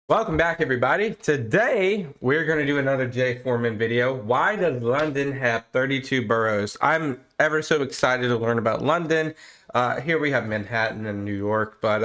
Welcome back, everybody. Today, we're going to do another Jay Foreman video. Why does London have 32 boroughs? I'm ever so excited to learn about London. Here we have Manhattan and New York, but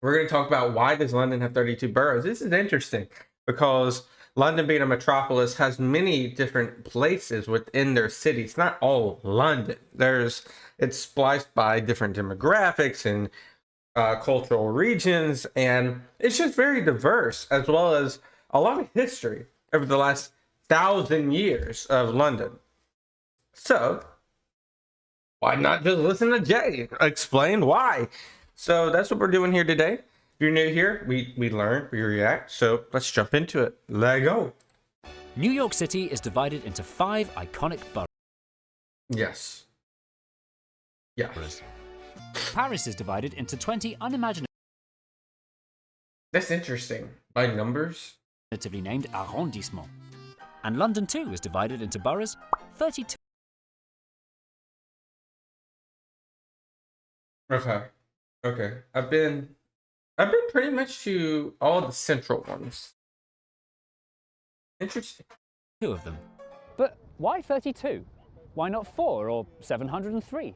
we're going to talk about why does London have 32 boroughs. This is interesting because London, being a metropolis, has many different places within their city. It's not all London. It's spliced by different demographics and cultural regions, and it's just very diverse, as well as a lot of history over the last 1,000 years of London. So why not just listen to Jay explain why? So that's what we're doing here today. If you're new here, we learn, we react. So let's jump into it. Let's go. New York City is divided into 5 iconic boroughs. Yes. Yes. Paris is divided into 20 unimaginably That's interesting. By numbers? named arrondissements. And London too is divided into boroughs, 32. Okay. I've been pretty much to all the central ones. Interesting. 2 of them. But why 32? Why not 4 or 703?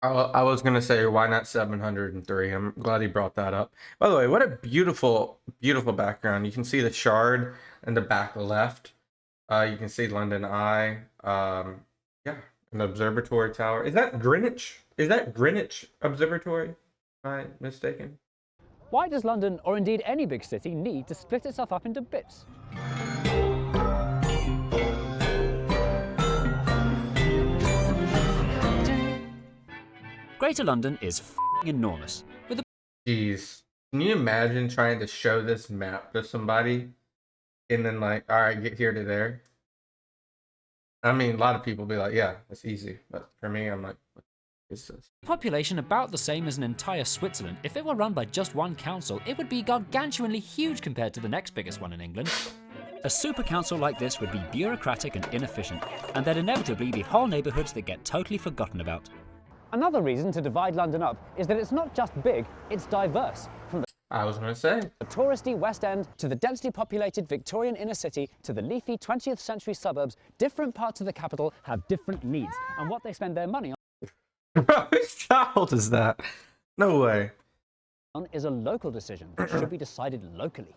I was gonna say, why not 703? I'm glad he brought that up. By the way, what a beautiful, beautiful background. You can see the Shard in the back left. You can see London Eye. Yeah, an observatory tower. Is that Greenwich? Is that Greenwich Observatory? Am I mistaken? Why does London, or indeed any big city, need to split itself up into bits? Greater London is enormous, with a Jeez. Can you imagine trying to show this map to somebody and then like, all right, get here to there? I mean, a lot of people be like, yeah, that's easy. But for me, I'm like, what is this? population about the same as an entire Switzerland. If it were run by just one council, it would be gargantuanly huge compared to the next biggest one in England. A super council like this would be bureaucratic and inefficient, and there'd inevitably be whole neighbourhoods that get totally forgotten about. Another reason to divide London up is that it's not just big, it's diverse. From I was gonna say. the touristy West End to the densely populated Victorian inner city to the leafy 20th century suburbs, different parts of the capital have different needs, and what they spend their money Whose child is that? No way. on is a local decision that should be decided locally.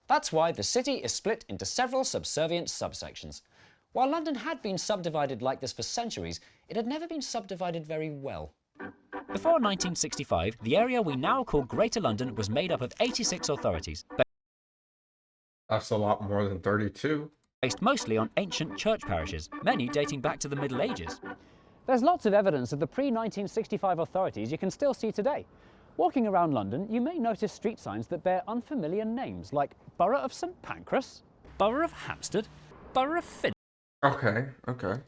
That's why the city is split into several subservient subsections. While London had been subdivided like this for centuries, it had never been subdivided very well. Before 1965, the area we now call Greater London was made up of 86 authorities, That's a lot more than 32. based mostly on ancient church parishes, many dating back to the Middle Ages. There's lots of evidence of the pre-1965 authorities you can still see today. Walking around London, you may notice street signs that bear unfamiliar names, like Borough of St Pancras, Borough of Hampstead, Borough of Okay.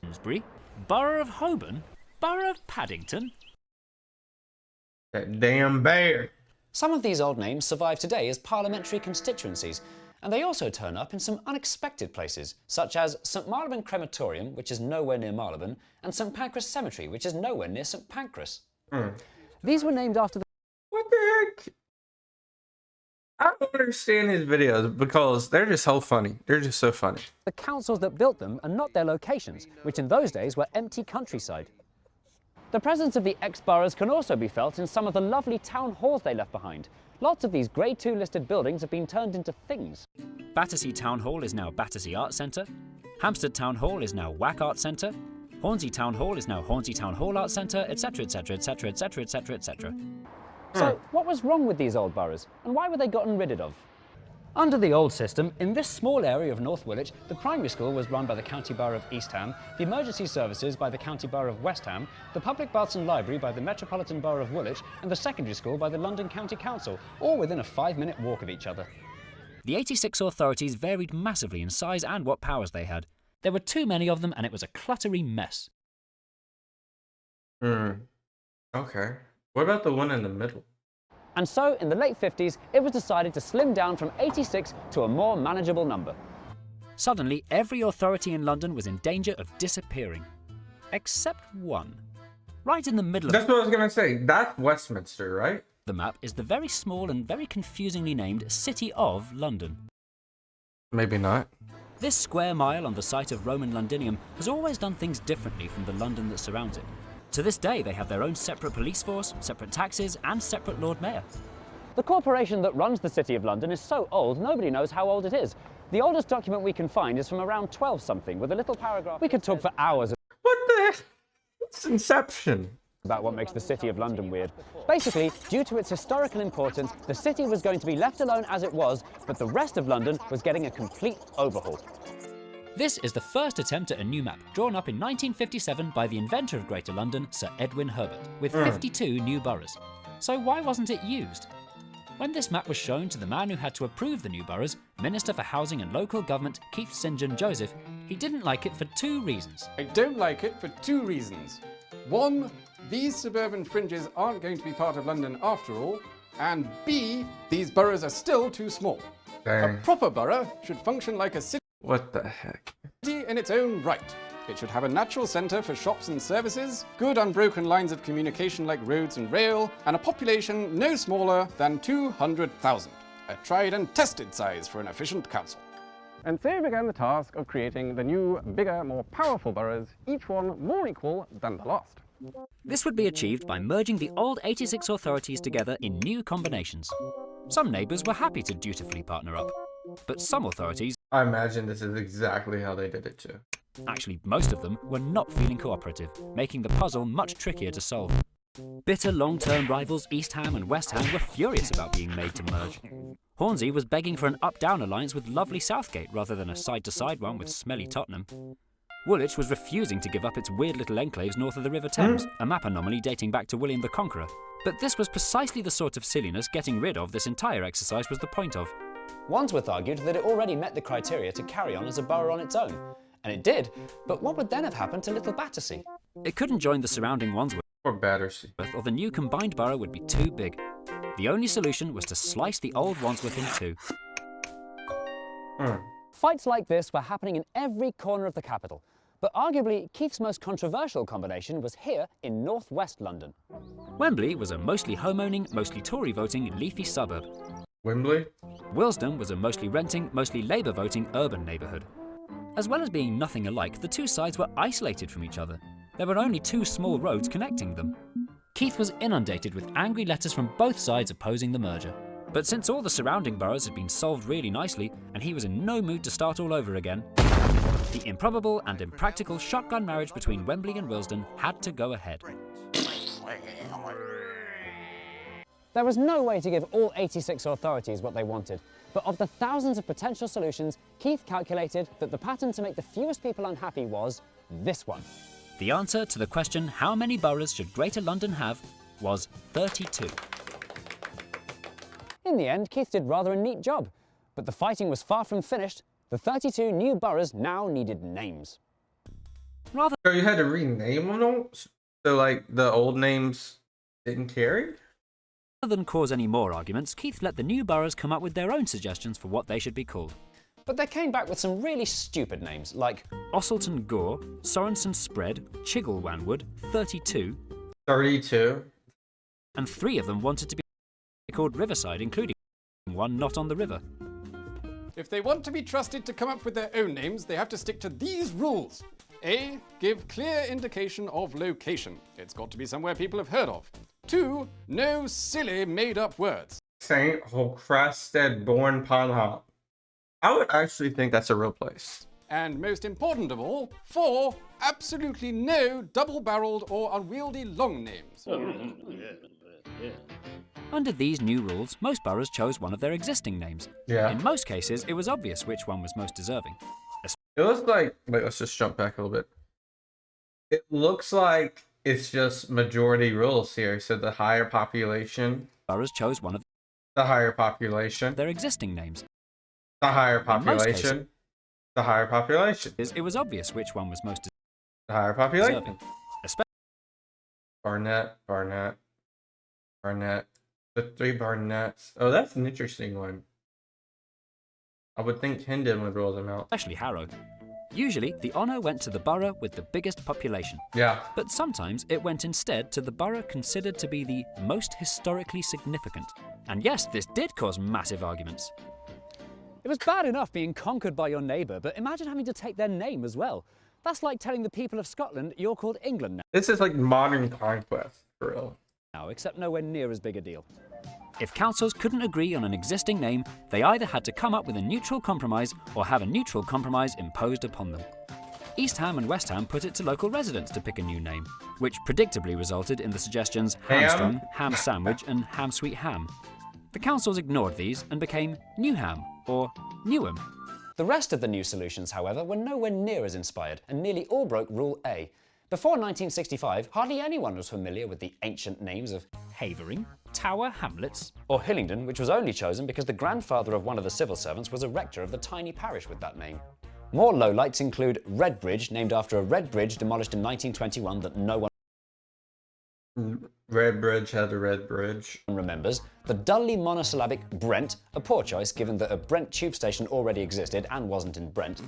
Finsbury, Borough of Holborn, Borough of Paddington. That damn bear. Some of these old names survive today as parliamentary constituencies, and they also turn up in some unexpected places, such as St Marylebone Crematorium, which is nowhere near Marylebone, and St Pancras Cemetery, which is nowhere near St Pancras. These were named after the What the heck? I don't understand his videos because they're just so funny. They're just so funny. councils that built them and not their locations, which in those days were empty countryside. The presence of the ex-boroughs can also be felt in some of the lovely town halls they left behind. Lots of these Grade 2 listed buildings have been turned into things. Battersea Town Hall is now Battersea Arts Centre. Hampstead Town Hall is now Wack Arts Centre. Hornsey Town Hall is now Hornsey Town Hall Arts Centre, etc, etc, etc, etc, etc, etc. So, what was wrong with these old boroughs, and why were they gotten rid of? Under the old system, in this small area of North Woolwich, the primary school was run by the County Borough of East Ham, the emergency services by the County Borough of West Ham, the public baths and library by the Metropolitan Borough of Woolwich, and the secondary school by the London County Council, all within a 5-minute walk of each other. The 86 authorities varied massively in size and what powers they had. There were too many of them and it was a cluttery mess. Okay. What about the one in the middle? And so, in the late 50s, it was decided to slim down from 86 to a more manageable number. Suddenly, every authority in London was in danger of disappearing. Except one. Right in the middle of That's what I was gonna say. That's Westminster, right? The map is the very small and very confusingly named City of London. Maybe not. This square mile on the site of Roman Londinium has always done things differently from the London that surrounds it. To this day, they have their own separate police force, separate taxes, and separate Lord Mayor. The corporation that runs the City of London is so old, nobody knows how old it is. The oldest document we can find is from around 12-something, with a little paragraph. We could talk for hours What the heck? It's Inception. about what makes the City of London weird. Basically, due to its historical importance, the city was going to be left alone as it was, but the rest of London was getting a complete overhaul. This is the first attempt at a new map, drawn up in 1957 by the inventor of Greater London, Sir Edwin Herbert, with 52 new boroughs. So why wasn't it used? When this map was shown to the man who had to approve the new boroughs, Minister for Housing and Local Government Keith St John Joseph, he didn't like it for 2 reasons. I don't like it for 2 reasons. 1, these suburban fringes aren't going to be part of London after all, and B, these boroughs are still too small. Dang. A proper borough should function like a city What the heck? in its own right. It should have a natural centre for shops and services, good unbroken lines of communication like roads and rail, and a population no smaller than 200,000. A tried and tested size for an efficient council. And so began the task of creating the new, bigger, more powerful boroughs, each one more equal than the last. This would be achieved by merging the old 86 authorities together in new combinations. Some neighbours were happy to dutifully partner up, but some authorities, I imagine this is exactly how they did it too. actually most of them, were not feeling cooperative, making the puzzle much trickier to solve. Bitter long-term rivals East Ham and West Ham were furious about being made to merge. Hornsey was begging for an up-down alliance with lovely Southgate rather than a side-to-side one with smelly Tottenham. Woolwich was refusing to give up its weird little enclaves north of the River Thames, a map anomaly dating back to William the Conqueror. But this was precisely the sort of silliness getting rid of this entire exercise was the point of. Wandsworth argued that it already met the criteria to carry on as a borough on its own. And it did, but what would then have happened to Little Battersea? It couldn't join the surrounding Wandsworth, Or Battersea. or the new combined borough would be too big. The only solution was to slice the old Wandsworth in 2. Fights like this were happening in every corner of the capital. But arguably, Keith's most controversial combination was here in northwest London. Wembley was a mostly home-owning, mostly Tory-voting, leafy suburb. Wembley? Willesden was a mostly renting, mostly Labour-voting urban neighbourhood. As well as being nothing alike, the two sides were isolated from each other. There were only 2 small roads connecting them. Keith was inundated with angry letters from both sides opposing the merger. But since all the surrounding boroughs had been solved really nicely, and he was in no mood to start all over again, the improbable and impractical shotgun marriage between Wembley and Willesden had to go ahead. There was no way to give all 86 authorities what they wanted, but of the thousands of potential solutions, Keith calculated that the pattern to make the fewest people unhappy was this one. The answer to the question, how many boroughs should Greater London have, was 32. In the end, Keith did rather a neat job, but the fighting was far from finished. The 32 new boroughs now needed names. Rather So you had to rename them? So like the old names didn't carry? than cause any more arguments, Keith let the new boroughs come up with their own suggestions for what they should be called. But they came back with some really stupid names, like Osselton Gore, Sorensen Spread, Chigwellwanwood, 32, 32. and 3 of them wanted to be called Riverside, including one not on the river. If they want to be trusted to come up with their own names, they have to stick to these rules. A. Give clear indication of location. It's got to be somewhere people have heard of. 2. No silly made-up words. St. Holcrasted Born Ponhop. I would actually think that's a real place. And most important of all, 4. Absolutely no double-barreled or unwieldy long names. Under these new rules, most boroughs chose one of their existing names. Yeah. In most cases, it was obvious which one was most deserving. It looks like, wait, let's just jump back a little bit. It looks like it's just majority rules here. So the higher population, Boroughs chose one of the higher population, their existing names. the higher most population, cases- the higher population, It was obvious which one was most the higher population. deserving. Especially Barnett, Barnett, Barnett. The 3 Barnetts. Oh, that's an interesting one. I would think Hendon would rule them out. Harrow. Usually, the honour went to the borough with the biggest population. Yeah. But sometimes it went instead to the borough considered to be the most historically significant. And yes, this did cause massive arguments. It was bad enough being conquered by your neighbour, but imagine having to take their name as well. That's like telling the people of Scotland you're called England This is like modern conquest, for real. now, except nowhere near as big a deal. If councils couldn't agree on an existing name, they either had to come up with a neutral compromise or have a neutral compromise imposed upon them. East Ham and West Ham put it to local residents to pick a new name, which predictably resulted in the suggestions hamstrung, ham sandwich and ham sweet ham. The councils ignored these and became Newham or Newham. The rest of the new solutions, however, were nowhere near as inspired and nearly all broke Rule A. Before 1965, hardly anyone was familiar with the ancient names of Havering, Tower Hamlets, or Hillingdon, which was only chosen because the grandfather of one of the civil servants was a rector of the tiny parish with that name. More lowlights include Redbridge, named after a red bridge demolished in 1921 that no one Red Bridge had a red bridge. remembers, the dully monosyllabic Brent, a poor choice given that a Brent tube station already existed and wasn't in Brent.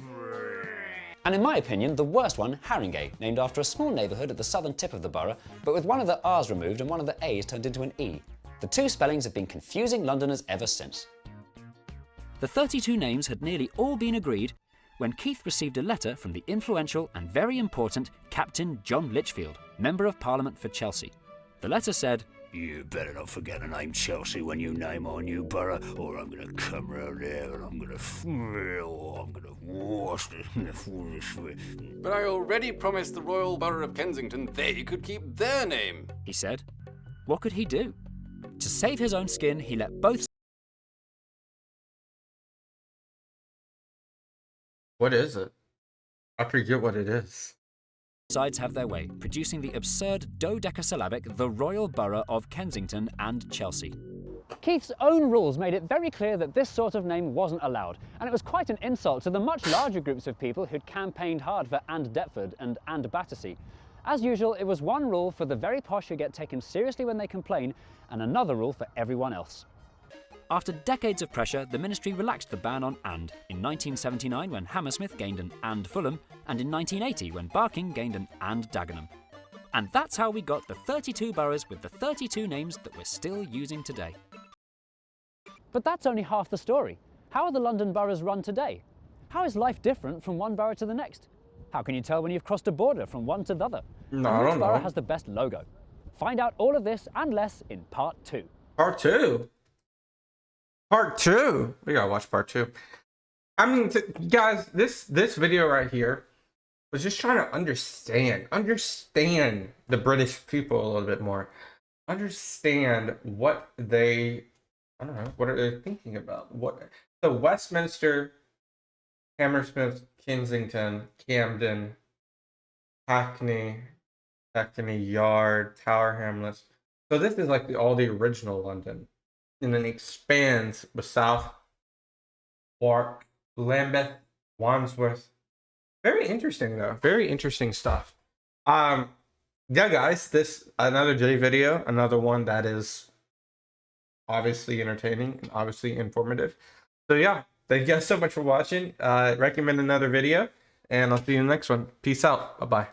And in my opinion, the worst one, Haringey, named after a small neighbourhood at the southern tip of the borough, but with one of the R's removed and one of the A's turned into an E. The two spellings have been confusing Londoners ever since. The 32 names had nearly all been agreed when Keith received a letter from the influential and very important Captain John Lichfield, Member of Parliament for Chelsea. The letter said, "You better not forget the name Chelsea when you name our new borough, or I'm gonna come round there and I'm gonna wash this. But I already promised the Royal Borough of Kensington they could keep their name. he said. What could he do? To save his own skin, he let both What is it? I forget what it is. sides have their way, producing the absurd dodecasyllabic The Royal Borough of Kensington and Chelsea. Keith's own rules made it very clear that this sort of name wasn't allowed, and it was quite an insult to the much larger groups of people who'd campaigned hard for And Deptford and Battersea. As usual, it was one rule for the very posh who get taken seriously when they complain, and another rule for everyone else. After decades of pressure, the ministry relaxed the ban on and in 1979 when Hammersmith gained an and Fulham, and in 1980 when Barking gained an and Dagenham. And that's how we got the 32 boroughs with the 32 names that we're still using today. But that's only half the story. How are the London boroughs run today? How is life different from one borough to the next? How can you tell when you've crossed a border from one to the other? No, and I which don't borough know. has the best logo? Find out all of this and less in part 2. Part 2? Part 2? We gotta watch part 2. I mean, guys, this video right here was just trying to understand the British people a little bit more. Understand what they, I don't know, what are they thinking about? What the Westminster, Hammersmith, Kensington, Camden, Hackney Yard, Tower Hamlets. So this is like all the original London. And then expands with South, Wark, Lambeth, Wandsworth. Very interesting though. Very interesting stuff. Yeah, guys, this another J video, another one that is obviously entertaining and obviously informative. So yeah, thank you guys so much for watching. Recommend another video, and I'll see you in the next one. Peace out. Bye bye.